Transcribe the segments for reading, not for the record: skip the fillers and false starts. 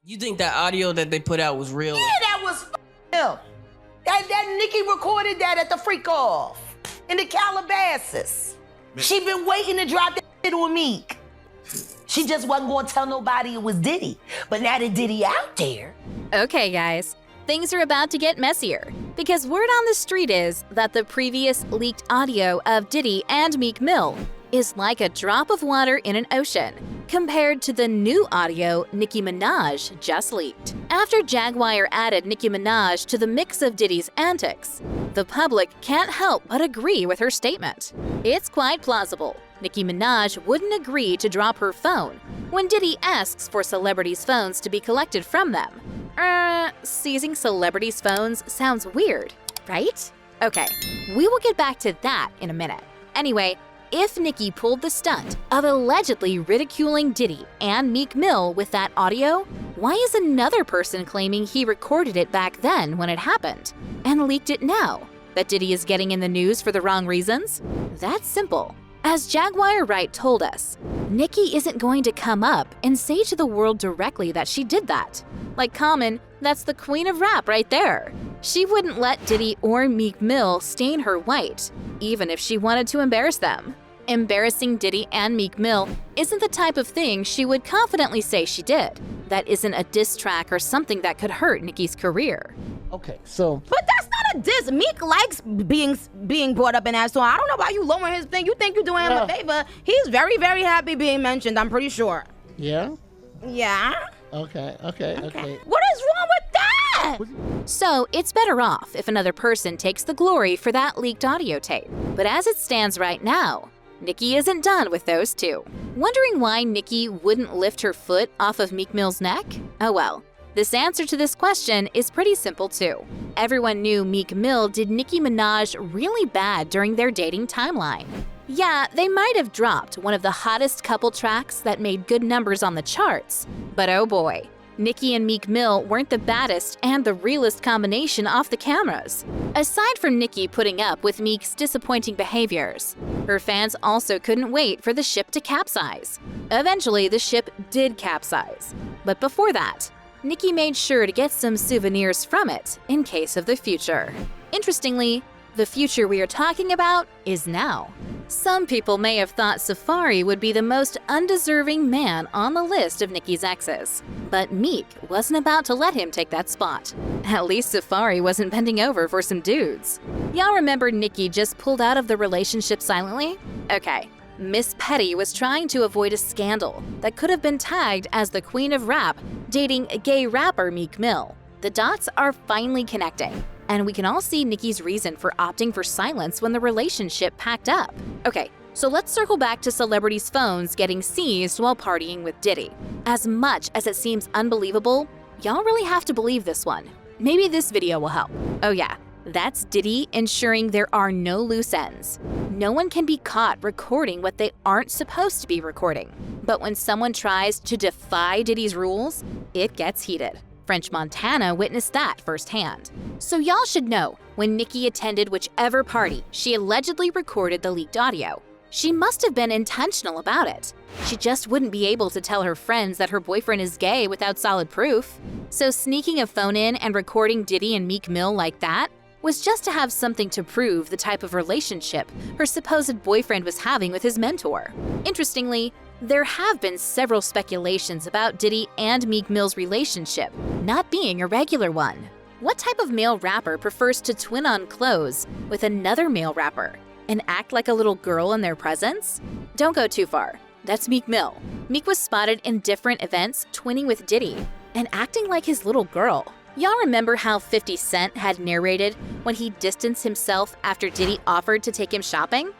You think that audio that they put out was real? Yeah, that was him. That Nicki recorded that at the freak off in the Calabasas. She been waiting to drop that shit on Meek. She just wasn't gonna tell nobody it was Diddy. But now that Diddy out there. Okay, guys, things are about to get messier because word on the street is that the previous leaked audio of Diddy and Meek Mill is like a drop of water in an ocean compared to the new audio Nicki Minaj just leaked. After Jaguar added Nicki Minaj to the mix of Diddy's antics, the public can't help but agree with her statement. It's quite plausible Nicki Minaj wouldn't agree to drop her phone when Diddy asks for celebrities' phones to be collected from them. Seizing celebrities' phones sounds weird, right? Okay, we will get back to that in a minute. Anyway, if Nicki pulled the stunt of allegedly ridiculing Diddy and Meek Mill with that audio, why is another person claiming he recorded it back then when it happened and leaked it now? That Diddy is getting in the news for the wrong reasons? That's simple. As Jaguar Wright told us, Nicki isn't going to come up and say to the world directly that she did that. Like Common, that's the queen of rap right there. She wouldn't let Diddy or Meek Mill stain her white, even if she wanted to embarrass them. Embarrassing Diddy and Meek Mill isn't the type of thing she would confidently say she did. That isn't a diss track or something that could hurt Nicki's career. Okay, so. But that's not a diss. Meek likes being brought up in that song. I don't know why you lowering his thing. You think you're doing him a favor. He's very, very happy being mentioned, I'm pretty sure. Yeah? Yeah? Okay. What is wrong with that? So it's better off if another person takes the glory for that leaked audio tape. But as it stands right now, Nicki isn't done with those two. Wondering why Nicki wouldn't lift her foot off of Meek Mill's neck? Oh well. This answer to this question is pretty simple too. Everyone knew Meek Mill did Nicki Minaj really bad during their dating timeline. Yeah, they might have dropped one of the hottest couple tracks that made good numbers on the charts, but oh boy, Nicki and Meek Mill weren't the baddest and the realest combination off the cameras. Aside from Nicki putting up with Meek's disappointing behaviors, her fans also couldn't wait for the ship to capsize. Eventually, the ship did capsize, but before that, Nicki made sure to get some souvenirs from it in case of the future. Interestingly, the future we are talking about is now. Some people may have thought Safari would be the most undeserving man on the list of Nicki's exes, but Meek wasn't about to let him take that spot. At least Safari wasn't bending over for some dudes. Y'all remember Nicki just pulled out of the relationship silently? Okay. Miss Petty was trying to avoid a scandal that could have been tagged as the queen of rap dating a gay rapper Meek Mill. The dots are finally connecting, and we can all see Nicki's reason for opting for silence when the relationship packed up. Okay, so let's circle back to celebrities' phones getting seized while partying with Diddy. As much as it seems unbelievable, y'all really have to believe this one. Maybe this video will help. Oh yeah. That's Diddy ensuring there are no loose ends. No one can be caught recording what they aren't supposed to be recording. But when someone tries to defy Diddy's rules, it gets heated. French Montana witnessed that firsthand. So y'all should know, when Nicki attended whichever party she allegedly recorded the leaked audio, she must have been intentional about it. She just wouldn't be able to tell her friends that her boyfriend is gay without solid proof. So sneaking a phone in and recording Diddy and Meek Mill like that was just to have something to prove the type of relationship her supposed boyfriend was having with his mentor. Interestingly, there have been several speculations about Diddy and Meek Mill's relationship not being a regular one. What type of male rapper prefers to twin on clothes with another male rapper and act like a little girl in their presence? Don't go too far. That's Meek Mill. Meek was spotted in different events twinning with Diddy and acting like his little girl. Y'all remember how 50 Cent had narrated when he distanced himself after Diddy offered to take him shopping?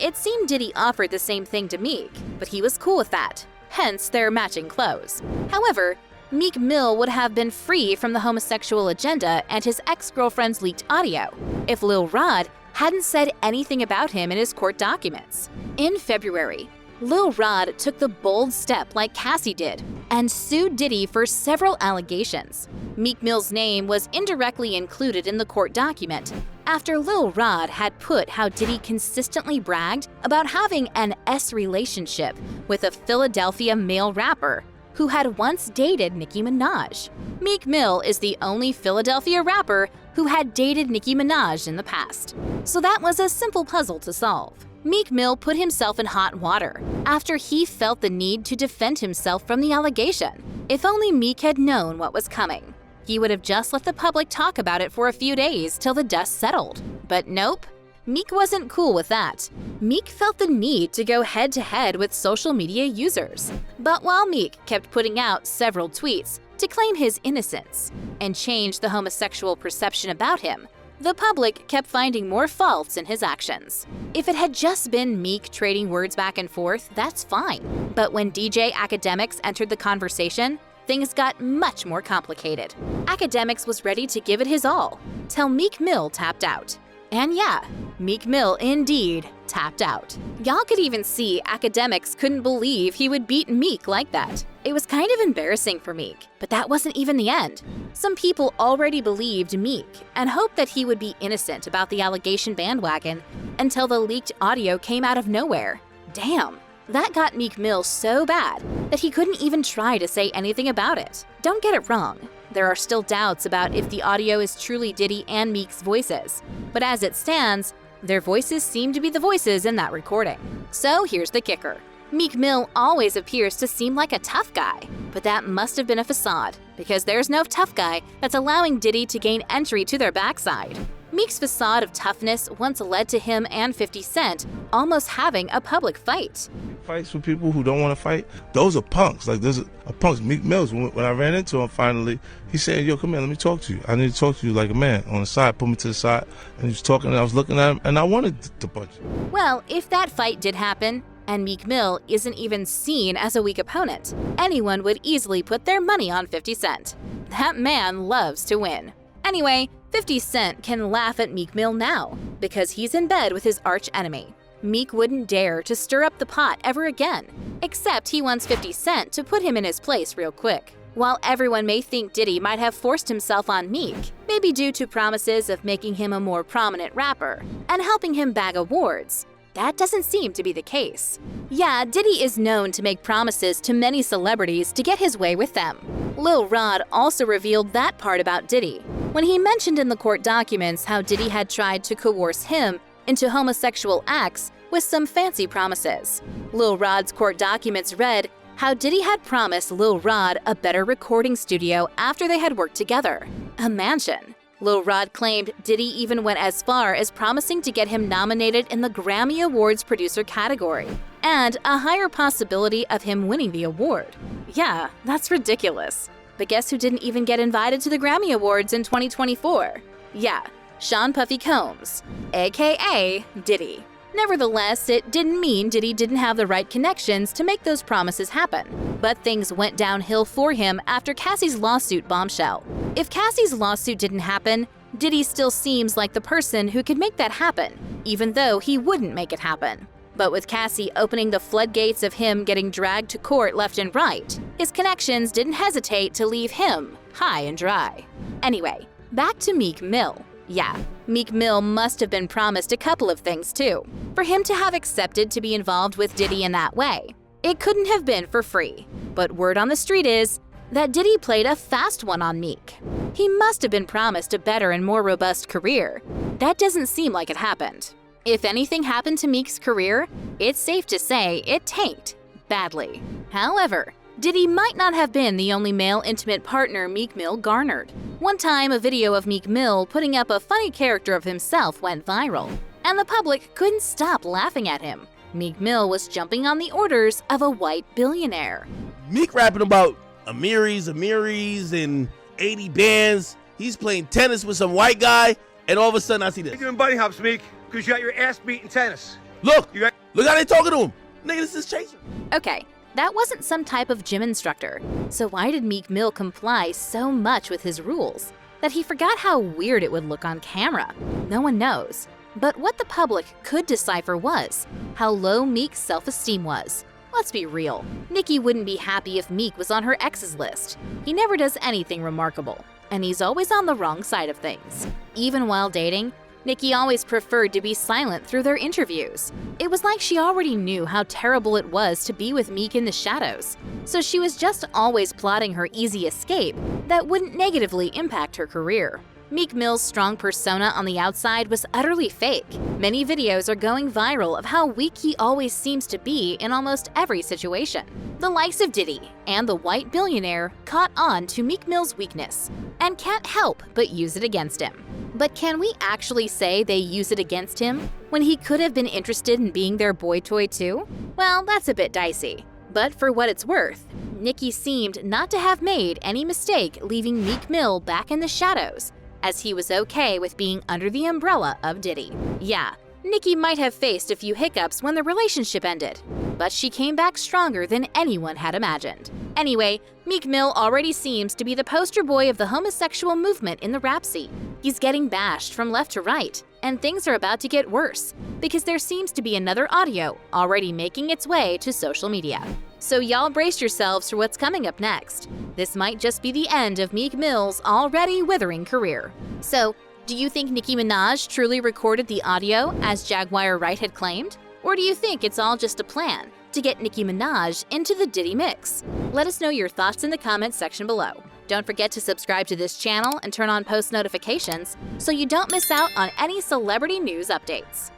It seemed Diddy offered the same thing to Meek, but he was cool with that, hence their matching clothes. However, Meek Mill would have been free from the homosexual agenda and his ex-girlfriend's leaked audio if Lil Rod hadn't said anything about him in his court documents. In February, Lil Rod took the bold step like Cassie did and sued Diddy for several allegations. Meek Mill's name was indirectly included in the court document after Lil Rod had put how Diddy consistently bragged about having an S relationship with a Philadelphia male rapper who had once dated Nicki Minaj. Meek Mill is the only Philadelphia rapper who had dated Nicki Minaj in the past. So that was a simple puzzle to solve. Meek Mill put himself in hot water after he felt the need to defend himself from the allegation. If only Meek had known what was coming. He would have just let the public talk about it for a few days till the dust settled. But nope, Meek wasn't cool with that. Meek felt the need to go head-to-head with social media users. But while Meek kept putting out several tweets to claim his innocence and change the homosexual perception about him, the public kept finding more faults in his actions. If it had just been Meek trading words back and forth, that's fine. But when DJ Academics entered the conversation, things got much more complicated. Academics was ready to give it his all, till Meek Mill tapped out. And yeah, Meek Mill indeed tapped out. Y'all could even see Academics couldn't believe he would beat Meek like that. It was kind of embarrassing for Meek, but that wasn't even the end. Some people already believed Meek and hoped that he would be innocent about the allegation bandwagon until the leaked audio came out of nowhere. Damn, that got Meek Mill so bad that he couldn't even try to say anything about it. Don't get it wrong. There are still doubts about if the audio is truly Diddy and Meek's voices, but as it stands, their voices seem to be the voices in that recording. So here's the kicker. Meek Mill always appears to seem like a tough guy, but that must have been a facade, because there's no tough guy that's allowing Diddy to gain entry to their backside. Meek's facade of toughness once led to him and 50 Cent almost having a public fight. Fights with people who don't want to fight, those are punks. Like, there's a punks. Meek Mills, when I ran into him finally, he said, yo, come here, let me talk to you. I need to talk to you like a man. On the side, put me to the side, and he was talking, and I was looking at him, and I wanted to punch him. Well, if that fight did happen, and Meek Mill isn't even seen as a weak opponent, anyone would easily put their money on 50 Cent. That man loves to win. Anyway, 50 Cent can laugh at Meek Mill now, because he's in bed with his arch enemy. Meek wouldn't dare to stir up the pot ever again, except he wants 50 Cent to put him in his place real quick. While everyone may think Diddy might have forced himself on Meek, maybe due to promises of making him a more prominent rapper and helping him bag awards, that doesn't seem to be the case. Yeah, Diddy is known to make promises to many celebrities to get his way with them. Lil Rod also revealed that part about Diddy when he mentioned in the court documents how Diddy had tried to coerce him into homosexual acts with some fancy promises. Lil Rod's court documents read how Diddy had promised Lil Rod a better recording studio after they had worked together, a mansion. Lil Rod claimed Diddy even went as far as promising to get him nominated in the Grammy Awards producer category, and a higher possibility of him winning the award. Yeah, that's ridiculous. But guess who didn't even get invited to the Grammy Awards in 2024? Yeah, Sean Puffy Combs, aka Diddy. Nevertheless, it didn't mean Diddy didn't have the right connections to make those promises happen. But things went downhill for him after Cassie's lawsuit bombshell. If Cassie's lawsuit didn't happen, Diddy still seems like the person who could make that happen, even though he wouldn't make it happen. But with Cassie opening the floodgates of him getting dragged to court left and right, his connections didn't hesitate to leave him high and dry. Anyway, back to Meek Mill. Yeah, Meek Mill must have been promised a couple of things too, for him to have accepted to be involved with Diddy in that way. It couldn't have been for free, but word on the street is that Diddy played a fast one on Meek. He must have been promised a better and more robust career. That doesn't seem like it happened. If anything happened to Meek's career, it's safe to say it tanked badly. However, Diddy might not have been the only male intimate partner Meek Mill garnered. One time, a video of Meek Mill putting up a funny character of himself went viral, and the public couldn't stop laughing at him. Meek Mill was jumping on the orders of a white billionaire. Meek rapping about Amiris, and 80 bands. He's playing tennis with some white guy, and all of a sudden I see this. You're doing bunny hops, Meek, because you got your ass beat in tennis. Look how they talking to him. Nigga, this is Chaser. Okay, that wasn't some type of gym instructor. So why did Meek Mill comply so much with his rules that he forgot how weird it would look on camera? No one knows. But what the public could decipher was how low Meek's self-esteem was. Let's be real, Nicki wouldn't be happy if Meek was on her ex's list. He never does anything remarkable, and he's always on the wrong side of things. Even while dating, Nicki always preferred to be silent through their interviews. It was like she already knew how terrible it was to be with Meek in the shadows, so she was just always plotting her easy escape that wouldn't negatively impact her career. Meek Mill's strong persona on the outside was utterly fake. Many videos are going viral of how weak he always seems to be in almost every situation. The likes of Diddy and the white billionaire caught on to Meek Mill's weakness and can't help but use it against him. But can we actually say they use it against him when he could have been interested in being their boy toy too? Well, that's a bit dicey. But for what it's worth, Nicki seemed not to have made any mistake leaving Meek Mill back in the shadows, as he was okay with being under the umbrella of Diddy. Yeah, Nicki might have faced a few hiccups when the relationship ended, but she came back stronger than anyone had imagined. Anyway, Meek Mill already seems to be the poster boy of the homosexual movement in the rap scene. He's getting bashed from left to right, and things are about to get worse because there seems to be another audio already making its way to social media. So y'all brace yourselves for what's coming up next. This might just be the end of Meek Mill's already withering career. So, do you think Nicki Minaj truly recorded the audio as Jaguar Wright had claimed? Or do you think it's all just a plan to get Nicki Minaj into the Diddy mix? Let us know your thoughts in the comments section below. Don't forget to subscribe to this channel and turn on post notifications so you don't miss out on any celebrity news updates.